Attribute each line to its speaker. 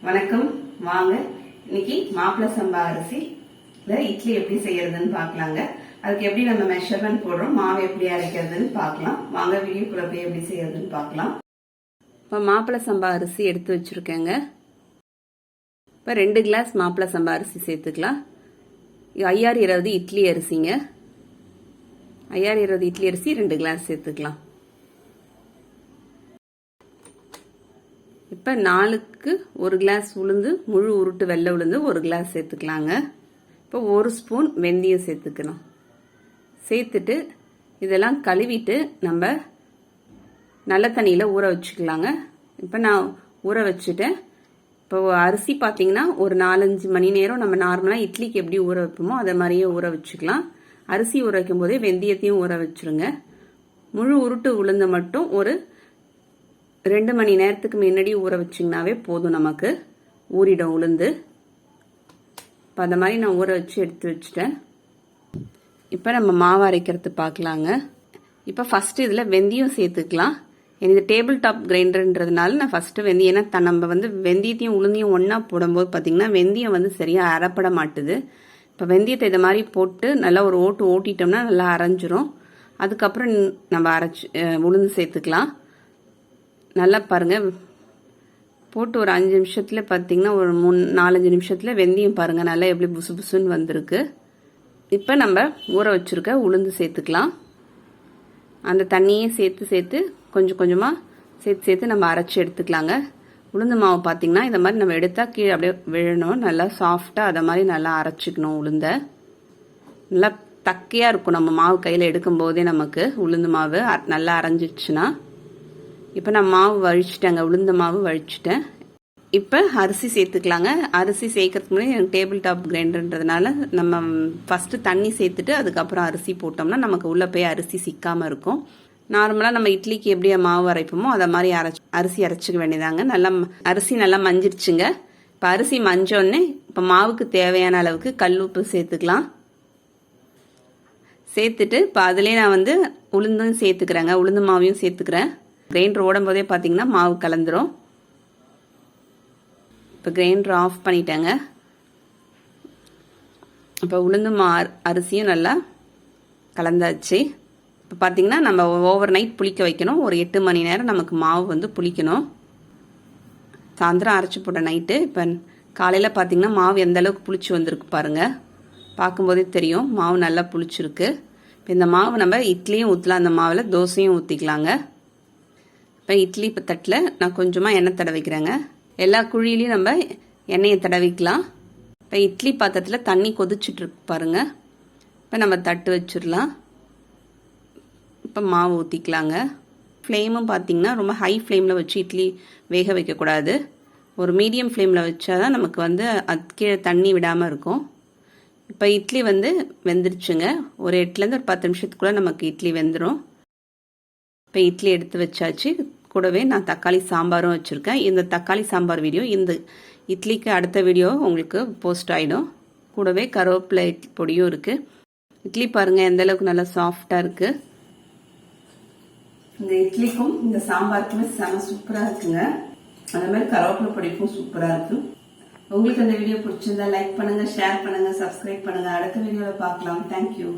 Speaker 1: வணக்கம். வாங்க இன்னைக்கு மாப்பிள்ளை சம்பா அரிசில இட்லி எப்படி செய்யறதுன்னு பார்க்கலாங்க. அதுக்கு எப்படி நம்ம மெஷர்மெண்ட் போடுறோம், மாவு எப்படி அரைக்கிறதுன்னு பார்க்கலாம். வாங்க வீடியோக்குள்ள போய் எப்படி செய்யறதுன்னு பார்க்கலாம். இப்போ மாப்பிள்ளை சம்பா அரிசி எடுத்து வச்சிருக்கேங்க. இப்போ 2 கிளாஸ் மாப்பிள்ளை சம்பா அரிசி சேர்த்துக்கலாம். 5020 இட்லி அரிசிங்க. 5020 இட்லி அரிசி 2 கிளாஸ் சேர்த்துக்கலாம். இப்போ 4க்கு 1 கிளாஸ் உளுந்து, முழு உருட்டு வெள்ளை உளுந்து 1 கிளாஸ் சேர்த்துக்கலாங்க. இப்போ 1 ஸ்பூன் வெந்தயம் சேர்த்துக்கணும். சேர்த்துட்டு இதெல்லாம் கழுவிட்டு நம்ம நல்ல தண்ணியில் ஊற வச்சுக்கலாங்க. இப்போ நான் ஊற வச்சுட்டேன். இப்போ அரிசி பார்த்தீங்கன்னா ஒரு 4-5 மணி நேரம் நம்ம நார்மலாக இட்லிக்கு எப்படி ஊற வைப்போமோ அதை மாதிரியே ஊற வச்சுக்கலாம். அரிசி ஊற வைக்கும் போதே வெந்தயத்தையும் ஊற வச்சுருங்க. முழு உருட்டு உளுந்து மட்டும் ஒரு 2 மணி நேரத்துக்கு முன்னாடி ஊற வச்சிங்கனாவே போதும், நமக்கு ஊறிடும் உளுந்து. இப்போ அந்த மாதிரி நான் ஊற வச்சு எடுத்து வச்சுட்டேன். இப்போ நம்ம மாவு அரைக்கிறது பார்க்கலாங்க. இப்போ ஃபஸ்ட்டு இதில் வெந்தயம் சேர்த்துக்கலாம். இது டேபிள் டாப் கிரைண்டர்ன்றதுனால நான் ஃபஸ்ட்டு வெந்தயம், ஏன்னா நம்ம வெந்தயத்தையும் உளுந்தையும் ஒன்றா போடும்போது பார்த்தீங்கன்னா வெந்தயம் சரியாக அரைப்பட மாட்டுது. இப்போ வெந்தயத்தை இதை மாதிரி போட்டு நல்லா ஒரு ஓட்டிட்டோம்னா நல்லா அரைஞ்சிரும். அதுக்கப்புறம் நம்ம உளுந்து சேர்த்துக்கலாம். நல்லா பாருங்கள், போட்டு ஒரு 5 நிமிஷத்தில் பார்த்தீங்கன்னா ஒரு 3-4-5 நிமிஷத்தில் வெந்தயம் பாருங்கள் நல்லா எப்படி புசு புசுன்னு வந்திருக்கு. இப்போ நம்ம ஊற வச்சுருக்க உளுந்து சேர்த்துக்கலாம். அந்த தண்ணியே சேர்த்து கொஞ்சம் கொஞ்சமாக சேர்த்து நம்ம அரைச்சி எடுத்துக்கலாங்க. உளுந்து மாவு பார்த்தீங்கன்னா இந்த மாதிரி நம்ம எடுத்தால் கீழே அப்படியே விழணும். நல்லா சாஃப்டாக அதை மாதிரி நல்லா அரைச்சிக்கணும். உளுந்தை நல்லா தக்கையாக இருக்கும். நம்ம மாவு கையில் எடுக்கும் போதே நமக்கு உளுந்து மாவு நல்லா அரைஞ்சிடுச்சுன்னா. இப்போ நான் மாவு வழிச்சிட்டேங்க, உளுந்த மாவு வழிச்சிட்டேன். இப்போ அரிசி சேர்த்துக்கலாங்க. அரிசி சேர்க்கறதுக்கு முன்னாடி எனக்கு டேபிள் டாப் கிரைண்டர்ன்றதுனால நம்ம ஃபஸ்ட்டு தண்ணி சேர்த்துட்டு அதுக்கப்புறம் அரிசி போட்டோம்னா நமக்கு உள்ளே போய் அரிசி சிக்காமல் இருக்கும். நார்மலாக நம்ம இட்லிக்கு எப்படி மாவு அரைப்போமோ அதை மாதிரி அரிசி அரைச்சிக்க வேண்டியதாங்க. அரிசி நல்லா மஞ்சிருச்சுங்க. இப்போ அரிசி மஞ்சோடனே இப்போ மாவுக்கு தேவையான அளவுக்கு கல் உப்பு சேர்த்துக்கலாம். சேர்த்துட்டு இப்போ அதுலேயே நான் உளுந்தும் சேர்த்துக்கிறேங்க, உளுந்து மாவையும் சேர்த்துக்கிறேன். கிரைண்டர் ஓடும் போதே பார்த்தீங்கன்னா மாவு கலந்துரும். இப்போ கிரைண்டர் ஆஃப் பண்ணிட்டேங்க. இப்போ உளுந்து அரிசியும் நல்லா கலந்தாச்சு. இப்போ பார்த்தீங்கன்னா நம்ம ஓவர் நைட் புளிக்க வைக்கணும். ஒரு 8 மணி நேரம் நமக்கு மாவு புளிக்கணும். சாயந்தரம் அரைச்சி போட்ட நைட்டு இப்போ காலையில் பார்த்தீங்கன்னா மாவு எந்த அளவுக்கு புளிச்சு வந்திருக்கு பாருங்கள். பார்க்கும்போதே தெரியும் மாவு நல்லா புளிச்சிருக்கு. இப்போ இந்த மாவு நம்ம இட்லியும் ஊற்றலாம், அந்த மாவில் தோசையும் ஊற்றிக்கலாங்க. இப்போ இட்லி தட்டில் நான் கொஞ்சமாக எண்ணெய் தடவிக்கிறேங்க. எல்லா குழியிலையும் நம்ம எண்ணெயை தடவிக்கலாம். இப்போ இட்லி பாத்திரத்தில் தண்ணி கொதிச்சுட்ருக்கு பாருங்கள். இப்போ நம்ம தட்டு வச்சிடலாம். இப்போ மாவு ஊற்றிக்கலாங்க. ஃப்ளேமும் பார்த்திங்கன்னா ரொம்ப ஹை ஃப்ளேமில் வச்சு இட்லி வேக வைக்கக்கூடாது. ஒரு மீடியம் ஃப்ளேமில் வச்சா தான் நமக்கு அது கீழே தண்ணி விடாமல் இருக்கும். இப்போ இட்லி வெந்துருச்சுங்க. ஒரு 8லேருந்து ஒரு 10 நிமிஷத்துக்குள்ளே நமக்கு இட்லி வெந்துடும். இப்போ இட்லி எடுத்து வச்சாச்சு. கூடவே நான் தக்காளி சாம்பாரும் வச்சுருக்கேன். இந்த தக்காளி சாம்பார் வீடியோ இந்த இட்லிக்கு அடுத்த வீடியோ உங்களுக்கு போஸ்ட் ஆகிடும். கூடவே கருவேப்பிலை பொடியும் இருக்குது. இட்லி பாருங்கள் எந்த அளவுக்கு நல்லா சாஃப்டாக இருக்குது. இந்த இட்லிக்கும் இந்த சாம்பாருக்குமே செம சூப்பராக இருக்குங்க. அந்த மாதிரி கருவேப்பிலை பொடிக்கும் சூப்பராக இருக்குது. உங்களுக்கு அந்த வீடியோ பிடிச்சிருந்தா லைக் பண்ணுங்கள், ஷேர் பண்ணுங்கள், சப்ஸ்கிரைப் பண்ணுங்கள். அடுத்த வீடியோவில் பார்க்கலாம். தேங்க்யூ.